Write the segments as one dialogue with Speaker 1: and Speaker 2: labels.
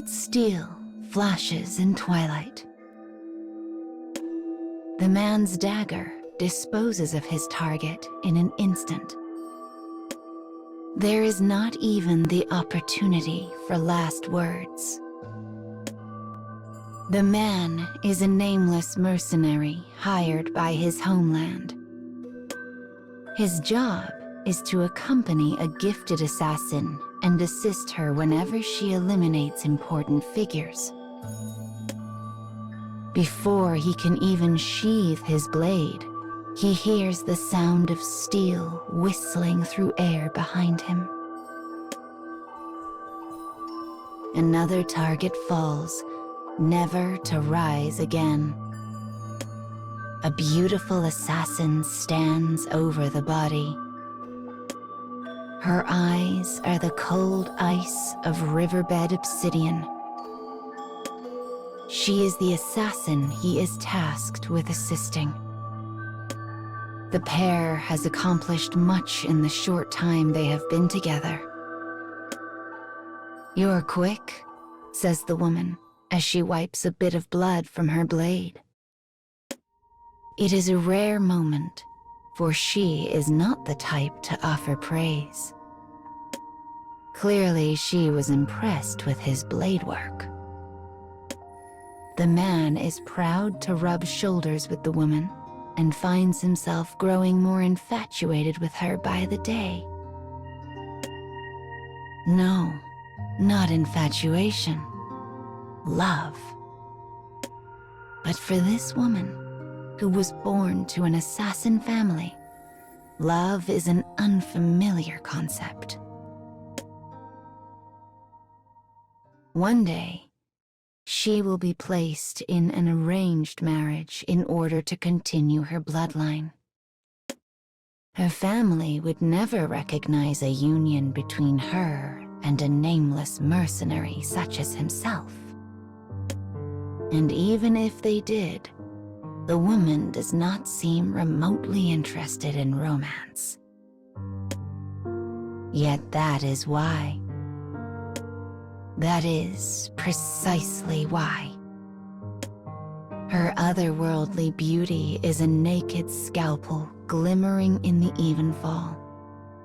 Speaker 1: cold steel flashes in twilight. The man's dagger disposes of his target in an instant. There is not even the opportunity for last words. The man is a nameless mercenary hired by his homeland. His job is to accompany a gifted assassin and assist her whenever she eliminates important figures. Before he can even sheathe his blade, he hears the sound of steel whistling through air behind him. Another target falls, never to rise again. A beautiful assassin stands over the body. Her eyes are the cold ice of riverbed obsidian. She is the assassin he is tasked with assisting. The pair has accomplished much in the short time they have been together. "You're quick," says the woman, as she wipes a bit of blood from her blade. It is a rare moment, for she is not the type to offer praise. Clearly, she was impressed with his blade work. The man is proud to rub shoulders with the woman and finds himself growing more infatuated with her by the day. No, not infatuation. Love. But for this woman, who was born to an assassin family, love is an unfamiliar concept. One day, she will be placed in an arranged marriage in order to continue her bloodline. Her family would never recognize a union between her and a nameless mercenary such as himself. And even if they did, the woman does not seem remotely interested in romance. Yet that is why. That is precisely why. Her otherworldly beauty is a naked scalpel glimmering in the evenfall,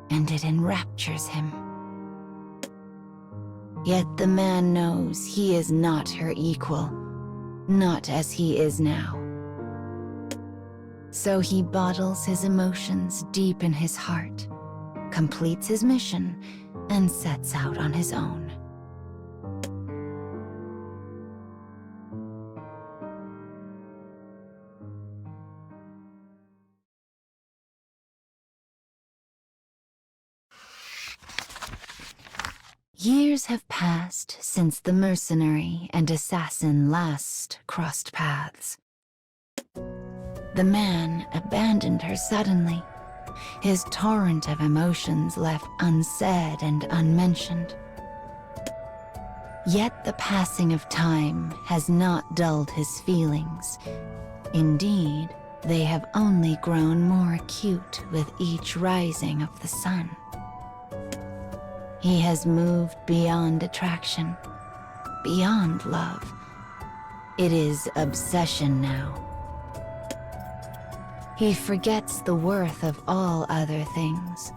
Speaker 1: and it enraptures him. Yet the man knows he is not her equal, not as he is now. So he bottles his emotions deep in his heart, completes his mission, and sets out on his own. Years have passed since the mercenary and assassin last crossed paths. The man abandoned her suddenly, his torrent of emotions left unsaid and unmentioned. Yet the passing of time has not dulled his feelings. Indeed, they have only grown more acute with each rising of the sun. He has moved beyond attraction, beyond love. It is obsession now. He forgets the worth of all other things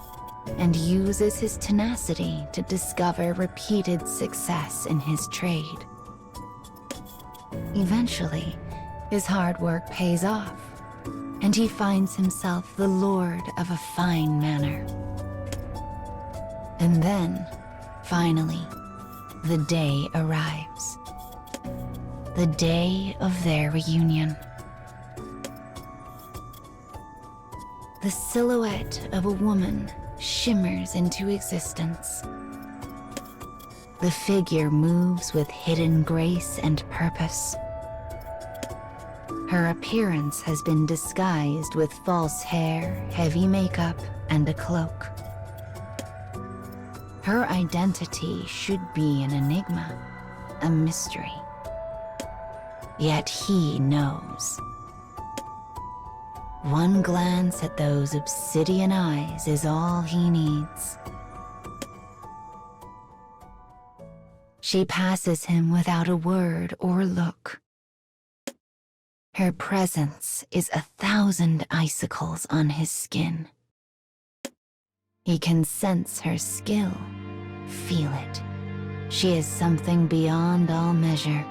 Speaker 1: and uses his tenacity to discover repeated success in his trade. Eventually, his hard work pays off, and he finds himself the lord of a fine manor. And then, finally, the day arrives. The day of their reunion. The silhouette of a woman shimmers into existence. The figure moves with hidden grace and purpose. Her appearance has been disguised with false hair, heavy makeup, and a cloak. Her identity should be an enigma, a mystery. Yet he knows. One glance at those obsidian eyes is all he needs. She passes him without a word or look. Her presence is 1,000 icicles on his skin. He can sense her skill, feel it. She is something beyond all measure.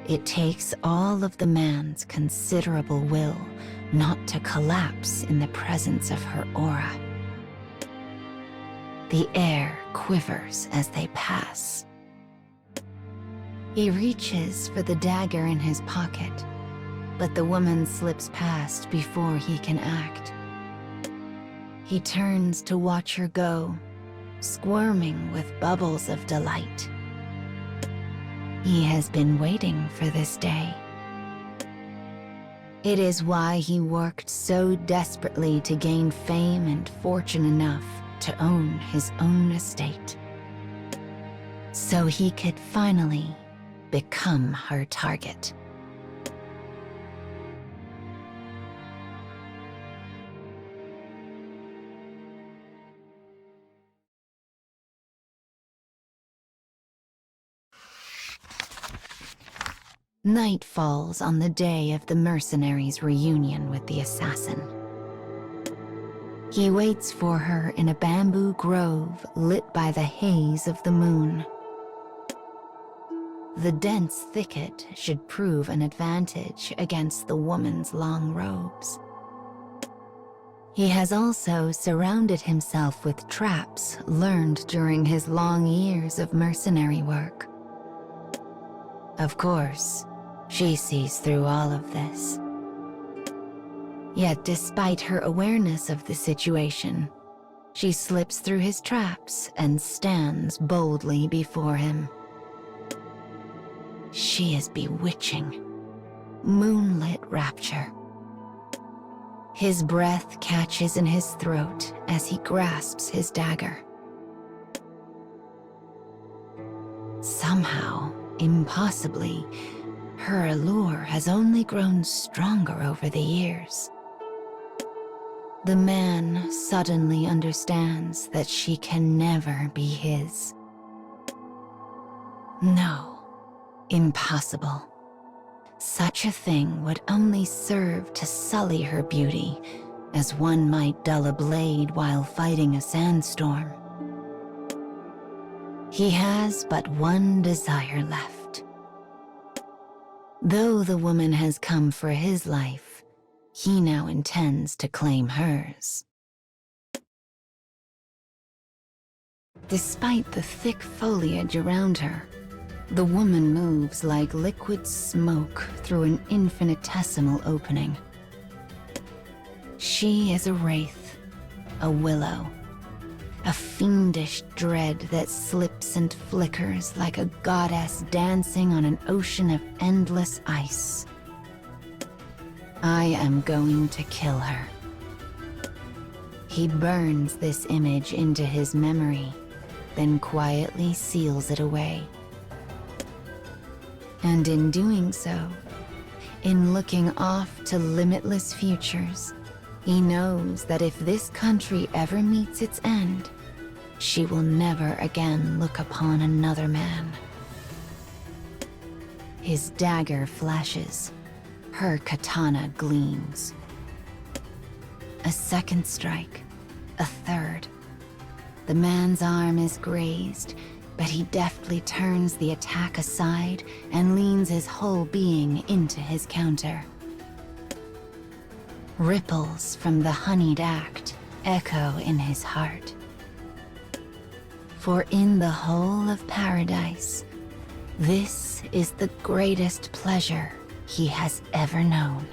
Speaker 1: It takes all of the man's considerable will not to collapse in the presence of her aura. The air quivers as they pass. He reaches for the dagger in his pocket, but the woman slips past before he can act. He turns to watch her go, squirming with bubbles of delight. He has been waiting for this day. It is why he worked so desperately to gain fame and fortune enough to own his own estate, so he could finally become her target. Night falls on the day of the mercenary's reunion with the assassin. He waits for her in a bamboo grove lit by the haze of the moon. The dense thicket should prove an advantage against the woman's long robes. He has also surrounded himself with traps learned during his long years of mercenary work. Of course, she sees through all of this. Yet despite her awareness of the situation, she slips through his traps and stands boldly before him. She is bewitching, moonlit rapture. His breath catches in his throat as he grasps his dagger. Somehow, impossibly, her allure has only grown stronger over the years. The man suddenly understands that she can never be his. No. Impossible. Such a thing would only serve to sully her beauty, as one might dull a blade while fighting a sandstorm. He has but one desire left. Though the woman has come for his life, he now intends to claim hers. Despite the thick foliage around her, the woman moves like liquid smoke through an infinitesimal opening. She is a wraith, a willow, a fiendish dread that slips and flickers like a goddess dancing on an ocean of endless ice. I am going to kill her. He burns this image into his memory, then quietly seals it away. And in doing so, in looking off to limitless futures, he knows that if this country ever meets its end, she will never again look upon another man. His dagger flashes, her katana gleams. A second strike, a third. The man's arm is grazed, but he deftly turns the attack aside and leans his whole being into his counter. Ripples from the honeyed act echo in his heart. For in the whole of paradise, this is the greatest pleasure he has ever known.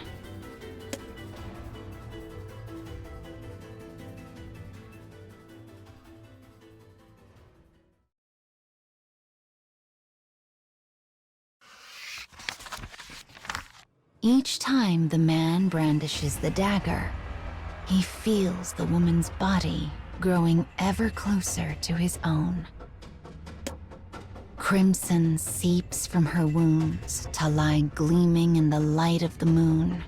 Speaker 1: Each time the man brandishes the dagger, he feels the woman's body growing ever closer to his own. Crimson seeps from her wounds to lie gleaming in the light of the moon.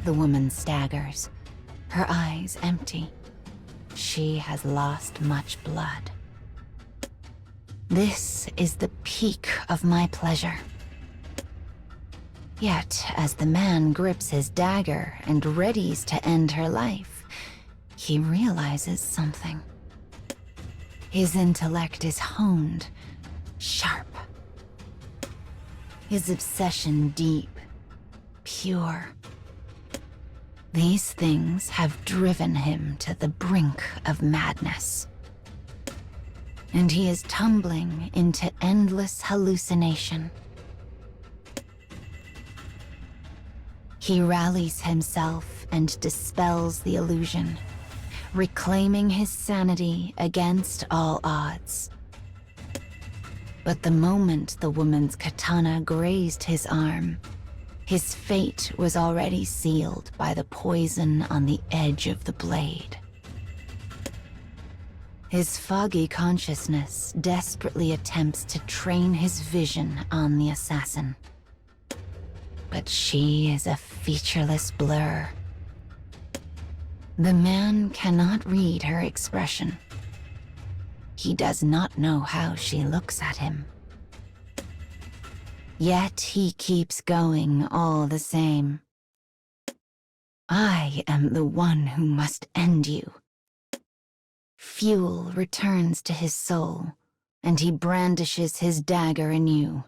Speaker 1: The woman staggers, her eyes empty. She has lost much blood. This is the peak of my pleasure. Yet, as the man grips his dagger and readies to end her life, he realizes something. His intellect is honed, sharp. His obsession deep, pure. These things have driven him to the brink of madness. And he is tumbling into endless hallucination. He rallies himself and dispels the illusion, reclaiming his sanity against all odds. But the moment the woman's katana grazed his arm, his fate was already sealed by the poison on the edge of the blade. His foggy consciousness desperately attempts to train his vision on the assassin. But she is a featureless blur. The man cannot read her expression. He does not know how she looks at him. Yet he keeps going all the same. I am the one who must end you. Fuel returns to his soul, and he brandishes his dagger anew.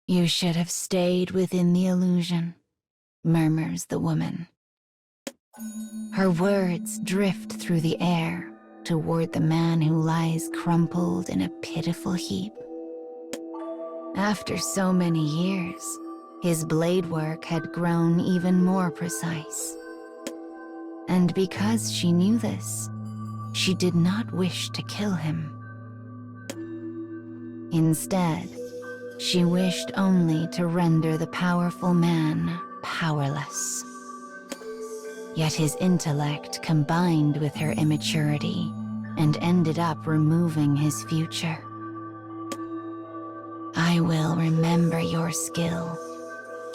Speaker 1: You should have stayed within the illusion, murmurs the woman. Her words drift through the air toward the man who lies crumpled in a pitiful heap. After so many years, his blade work had grown even more precise. And because she knew this, she did not wish to kill him. Instead, she wished only to render the powerful man powerless. Yet his intellect combined with her immaturity and ended up removing his future. I will remember your skill,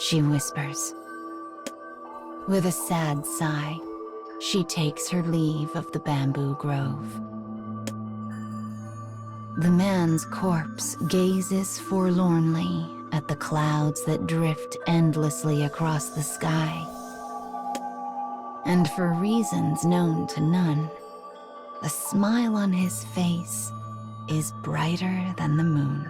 Speaker 1: she whispers. With a sad sigh, she takes her leave of the bamboo grove. The man's corpse gazes forlornly at the clouds that drift endlessly across the sky. And for reasons known to none, the smile on his face is brighter than the moon.